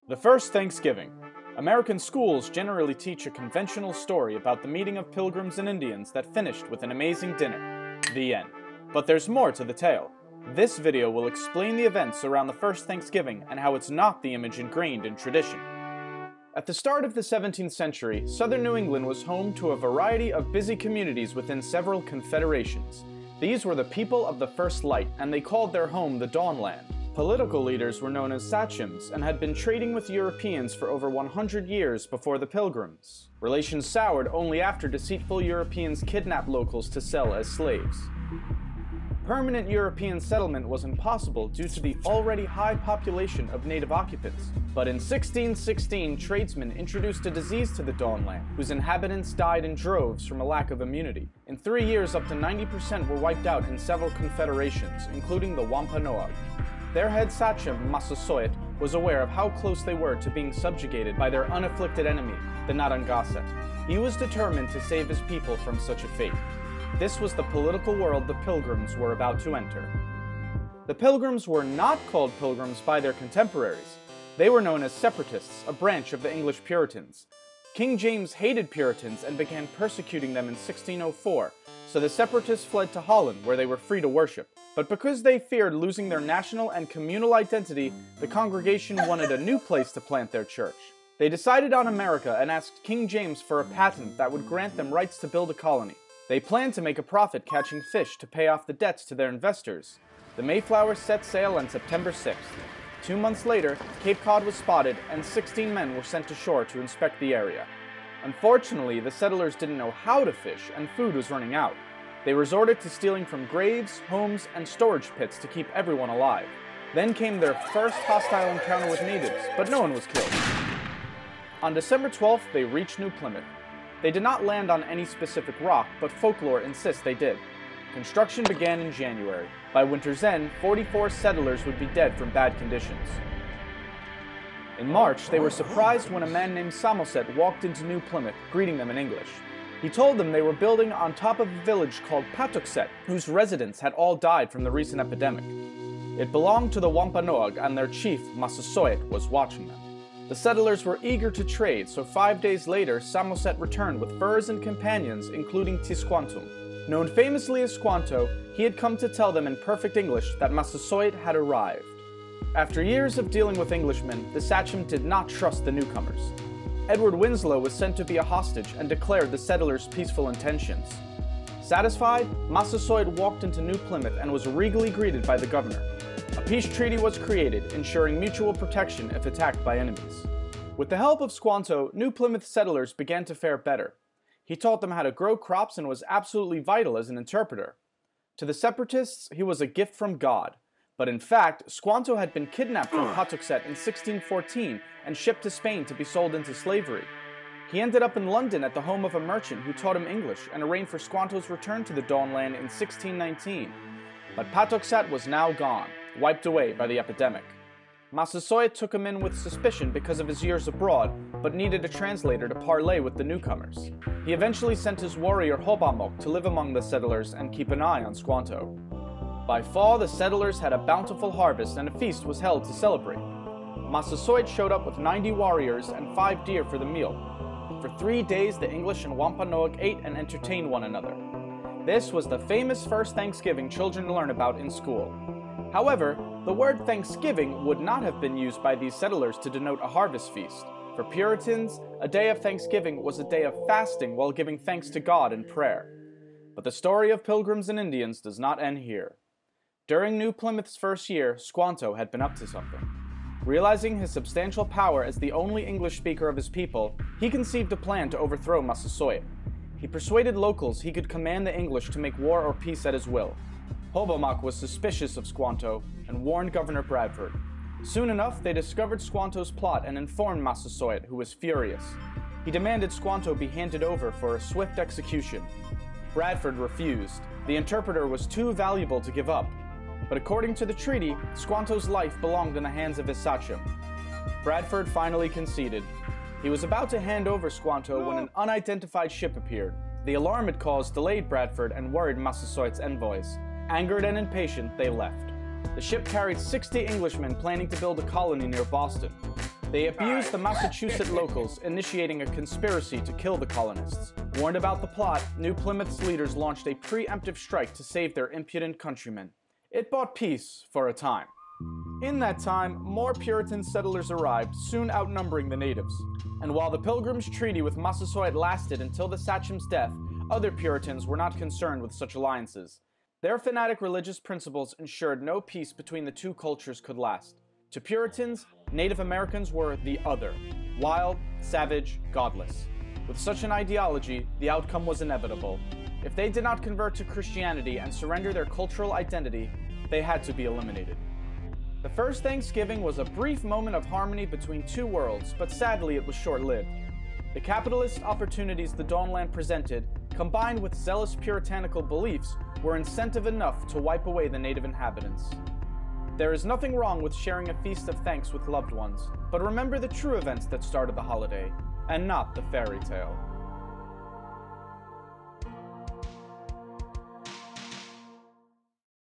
The first Thanksgiving. American schools generally teach a conventional story about the meeting of pilgrims and Indians that finished with an amazing dinner. The end. But there's more to the tale. This video will explain the events around the first Thanksgiving and how it's not the image ingrained in tradition. At the start of the 17th century, southern New England was home to a variety of busy communities within several confederations. These were the people of the first light, and they called their home the Dawnland. Political leaders were known as sachems and had been trading with Europeans for over 100 years before the Pilgrims. Relations soured only after deceitful Europeans kidnapped locals to sell as slaves. Permanent European settlement was impossible due to the already high population of native occupants. But in 1616, tradesmen introduced a disease to the Dawnland, whose inhabitants died in droves from a lack of immunity. In 3 years, up to 90% were wiped out in several confederations, including the Wampanoag. Their head sachem, Massasoit, was aware of how close they were to being subjugated by their unafflicted enemy, the Narragansett. He was determined to save his people from such a fate. This was the political world the Pilgrims were about to enter. The Pilgrims were not called Pilgrims by their contemporaries. They were known as Separatists, a branch of the English Puritans. King James hated Puritans and began persecuting them in 1604, so the Separatists fled to Holland, where they were free to worship. But because they feared losing their national and communal identity, the congregation wanted a new place to plant their church. They decided on America and asked King James for a patent that would grant them rights to build a colony. They planned to make a profit catching fish to pay off the debts to their investors. The Mayflower set sail on September 6th. 2 months later, Cape Cod was spotted and 16 men were sent ashore to inspect the area. Unfortunately, the settlers didn't know how to fish and food was running out. They resorted to stealing from graves, homes, and storage pits to keep everyone alive. Then came their first hostile encounter with natives, but no one was killed. On December 12th, they reached New Plymouth. They did not land on any specific rock, but folklore insists they did. Construction began in January. By winter's end, 44 settlers would be dead from bad conditions. In March, they were surprised when a man named Samoset walked into New Plymouth, greeting them in English. He told them they were building on top of a village called Patuxet, whose residents had all died from the recent epidemic. It belonged to the Wampanoag, and their chief, Massasoit, was watching them. The settlers were eager to trade, so 5 days later, Samoset returned with furs and companions, including Tisquantum. Known famously as Squanto, he had come to tell them in perfect English that Massasoit had arrived. After years of dealing with Englishmen, the sachem did not trust the newcomers. Edward Winslow was sent to be a hostage and declared the settlers' peaceful intentions. Satisfied, Massasoit walked into New Plymouth and was regally greeted by the governor. A peace treaty was created, ensuring mutual protection if attacked by enemies. With the help of Squanto, New Plymouth settlers began to fare better. He taught them how to grow crops and was absolutely vital as an interpreter. To the Separatists, he was a gift from God. But in fact, Squanto had been kidnapped from Patuxet in 1614 and shipped to Spain to be sold into slavery. He ended up in London at the home of a merchant who taught him English and arranged for Squanto's return to the Dawnland in 1619. But Patuxet was now gone, wiped away by the epidemic. Massasoit took him in with suspicion because of his years abroad, but needed a translator to parley with the newcomers. He eventually sent his warrior Hobamok to live among the settlers and keep an eye on Squanto. By fall, the settlers had a bountiful harvest and a feast was held to celebrate. Massasoit showed up with 90 warriors and 5 deer for the meal. For 3 days, the English and Wampanoag ate and entertained one another. This was the famous first Thanksgiving children learn about in school. However, the word Thanksgiving would not have been used by these settlers to denote a harvest feast. For Puritans, a day of Thanksgiving was a day of fasting while giving thanks to God in prayer. But the story of Pilgrims and Indians does not end here. During New Plymouth's first year, Squanto had been up to something. Realizing his substantial power as the only English speaker of his people, he conceived a plan to overthrow Massasoit. He persuaded locals he could command the English to make war or peace at his will. Hobamok was suspicious of Squanto and warned Governor Bradford. Soon enough, they discovered Squanto's plot and informed Massasoit, who was furious. He demanded Squanto be handed over for a swift execution. Bradford refused. The interpreter was too valuable to give up. But according to the treaty, Squanto's life belonged in the hands of his sachem. Bradford finally conceded. He was about to hand over Squanto when an unidentified ship appeared. The alarm it caused delayed Bradford and worried Massasoit's envoys. Angered and impatient, they left. The ship carried 60 Englishmen planning to build a colony near Boston. They abused the Massachusetts locals, initiating a conspiracy to kill the colonists. Warned about the plot, New Plymouth's leaders launched a preemptive strike to save their impudent countrymen. It bought peace for a time. In that time, more Puritan settlers arrived, soon outnumbering the natives. And while the Pilgrims' Treaty with Massasoit lasted until the Sachem's death, other Puritans were not concerned with such alliances. Their fanatic religious principles ensured no peace between the two cultures could last. To Puritans, Native Americans were the other, wild, savage, godless. With such an ideology, the outcome was inevitable. If they did not convert to Christianity and surrender their cultural identity, they had to be eliminated. The first Thanksgiving was a brief moment of harmony between two worlds, but sadly it was short-lived. The capitalist opportunities the Dawnland presented, combined with zealous puritanical beliefs, were incentive enough to wipe away the native inhabitants. There is nothing wrong with sharing a feast of thanks with loved ones, but remember the true events that started the holiday, and not the fairy tale.